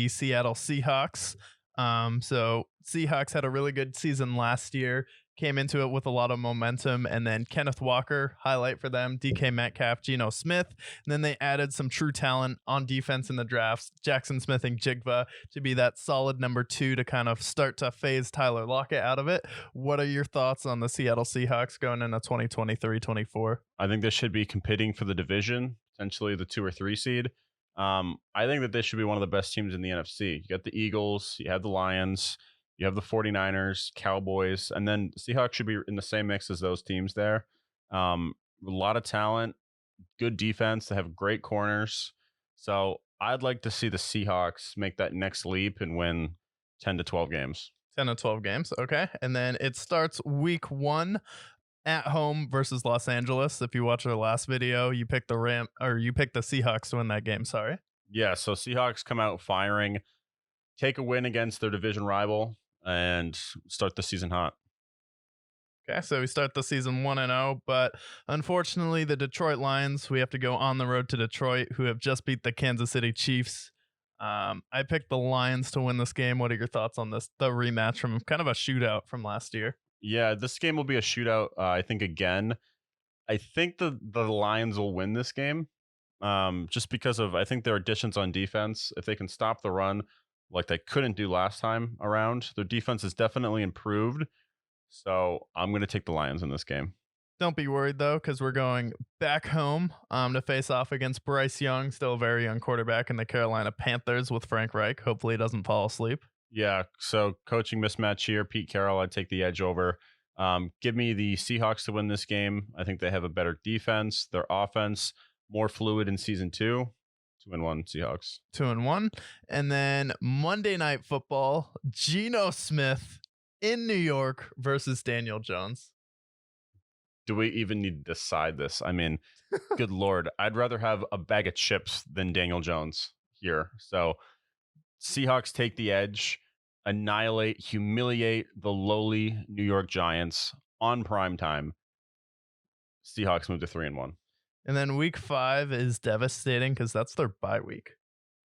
the Seattle Seahawks. So Seahawks had a really good season last year, came into it with a lot of momentum, and then Kenneth Walker, highlight for them, DK Metcalf, Geno Smith. And then they added some true talent on defense in the drafts, Jackson Smith and Jigba, to be that solid number 2 to kind of start to phase Tyler Lockett out of it. What are your thoughts on the Seattle Seahawks going into 2023-24? I think they should be competing for the division, potentially the 2 or 3 seed. I think that they should be one of the best teams in the NFC. You got the Eagles, you have the Lions, you have the 49ers, Cowboys, and then Seahawks should be in the same mix as those teams there. A lot of talent, good defense. They have great corners. So I'd like to see the Seahawks make that next leap and win 10 to 12 games. 10 to 12 games. Okay. And then it starts week 1 at home versus Los Angeles. If you watch our last video, you picked the Seahawks to win that game. Sorry. Yeah. So Seahawks come out firing, take a win against their division rival, and start the season hot. Okay, so we start the season 1-0, but unfortunately, the Detroit Lions, we have to go on the road to Detroit, who have just beat the Kansas City Chiefs. I picked the Lions to win this game. What are your thoughts on this? The rematch from kind of a shootout from last year. Yeah, this game will be a shootout. I think again. I think the Lions will win this game, just because of I think their additions on defense. If they can stop the run, like they couldn't do last time around, their defense is definitely improved. So I'm going to take the Lions in this game. Don't be worried though, because we're going back home to face off against Bryce Young, still a very young quarterback in the Carolina Panthers with Frank Reich. Hopefully, he doesn't fall asleep. Yeah, so coaching mismatch here. Pete Carroll, I'd take the edge over. Give me the Seahawks to win this game. I think they have a better defense. Their offense, more fluid in season 2. 2-1 Seahawks. 2-1. And then Monday Night Football, Geno Smith in New York versus Daniel Jones. Do we even need to decide this? I mean, good Lord. I'd rather have a bag of chips than Daniel Jones here. So Seahawks take the edge, annihilate, humiliate the lowly New York Giants on prime time. Seahawks move to 3-1. And then week 5 is devastating because that's their bye week.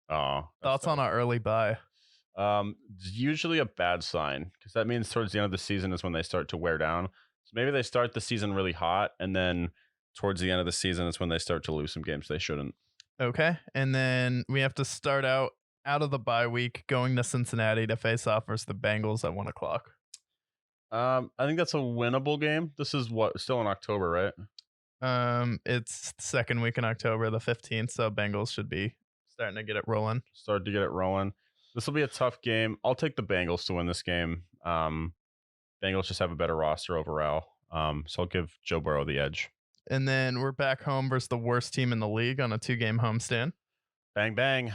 Oh, thoughts on our early bye? It's usually a bad sign because that means towards the end of the season is when they start to wear down. So maybe they start the season really hot, and then towards the end of the season is when they start to lose some games they shouldn't. Okay, and then we have to start out of the bye week, going to Cincinnati to face off versus the Bengals at 1 o'clock. I think that's a winnable game. This is still in October, right? It's second week in October, the 15th, so Bengals should be starting to get it rolling. This will be a tough game. I'll take the Bengals to win this game. Bengals just have a better roster overall. So I'll give Joe Burrow the edge. And then we're back home versus the worst team in the league on a 2-game homestand. Bang, bang.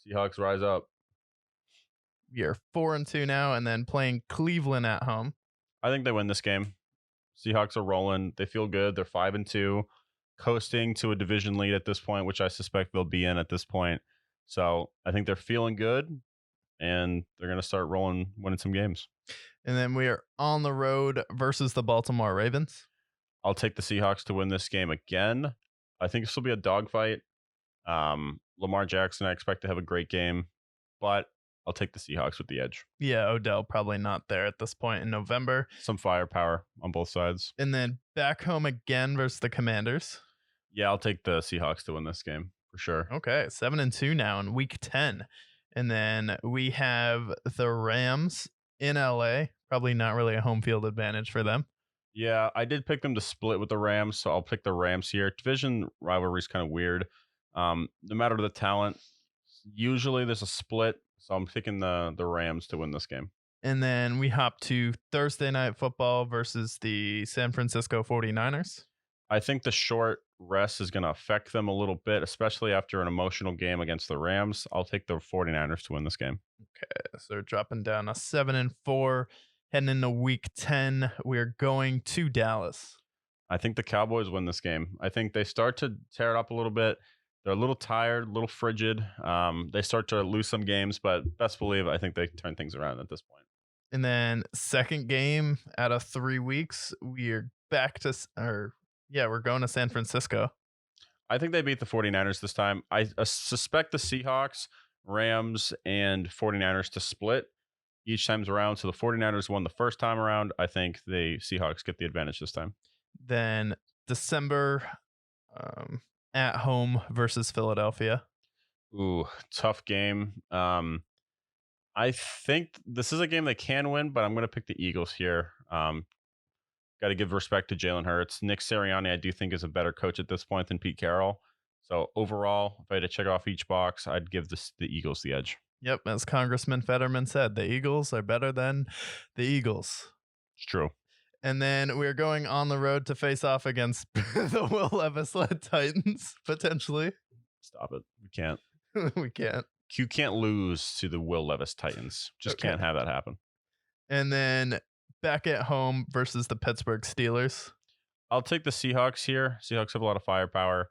Seahawks rise up. We are 4-2 now, and then playing Cleveland at home. I think they win this game. Seahawks are rolling. They feel good. They're 5-2, coasting to a division lead at this point, which I suspect they'll be in at this point. So I think they're feeling good, and they're going to start rolling, winning some games. And then we are on the road versus the Baltimore Ravens. I'll take the Seahawks to win this game again. I think this will be a dogfight. Lamar Jackson, I expect to have a great game, but I'll take the Seahawks with the edge. Yeah, Odell probably not there at this point in November. Some firepower on both sides. And then back home again versus the Commanders. Yeah, I'll take the Seahawks to win this game for sure. Okay, 7-2 now in week 10. And then we have the Rams in LA. Probably not really a home field advantage for them. Yeah, I did pick them to split with the Rams, so I'll pick the Rams here. Division rivalry is kind of weird. No matter the talent, usually there's a split, so I'm picking the Rams to win this game. And then we hop to Thursday Night Football versus the San Francisco 49ers. I think the short rest is going to affect them a little bit, especially after an emotional game against the Rams. I'll take the 49ers to win this game. Okay, so dropping down a 7-4, heading into week 10. We're going to Dallas. I think the Cowboys win this game. I think they start to tear it up a little bit. They're a little tired, a little frigid. They start to lose some games, but best believe I think they turn things around at this point. And then second game out of 3 weeks, we're back to, we're going to San Francisco. I think they beat the 49ers this time. I suspect the Seahawks Rams and 49ers to split each time's around. So the 49ers won the first time around. I think the Seahawks get the advantage this time. Then December um, at home versus Philadelphia. Ooh, tough game. I think this is a game they can win, but I'm going to pick the Eagles here. Got to give respect to Jalen Hurts. Nick Sirianni, I do think, is a better coach at this point than Pete Carroll. So overall, if I had to check off each box, I'd give the Eagles the edge. Yep, as Congressman Fetterman said, the Eagles are better than the Eagles. It's true. And then we're going on the road to face off against the Will Levis-led Titans, potentially. Stop it. We can't. We can't. You can't lose to the Will Levis Titans. Just Okay. can't have that happen. And then back at home versus the Pittsburgh Steelers. I'll take the Seahawks here. Seahawks have a lot of firepower.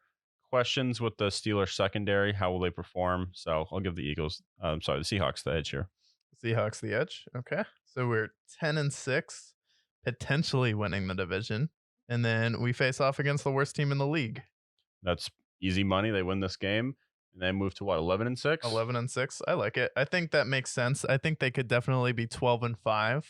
Questions with the Steelers secondary. How will they perform? So I'll give the the Seahawks the edge here. Seahawks the edge. Okay. So we're 10-6, potentially winning the division. And then we face off against the worst team in the league. That's easy money. They win this game and then move to what, 11-6? 11-6. I like it. I think that makes sense. I think they could definitely be 12-5.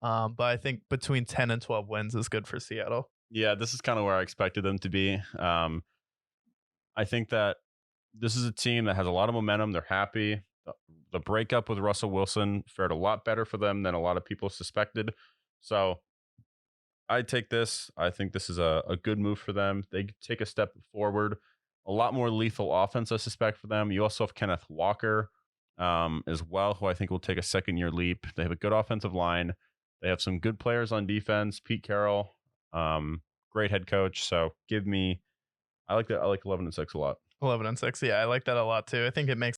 But I think between 10 and 12 wins is good for Seattle. Yeah, this is kind of where I expected them to be. I think that this is a team that has a lot of momentum. They're happy. The breakup with Russell Wilson fared a lot better for them than a lot of people suspected. So I take this. I think this is a good move for them. They take a step forward. A lot more lethal offense, I suspect, for them. You also have Kenneth Walker as well, who I think will take a second-year leap. They have a good offensive line. They have some good players on defense. Pete Carroll, great head coach. So give me, I like that. I like 11-6 a lot. 11-6. Yeah, I like that a lot too. I think it makes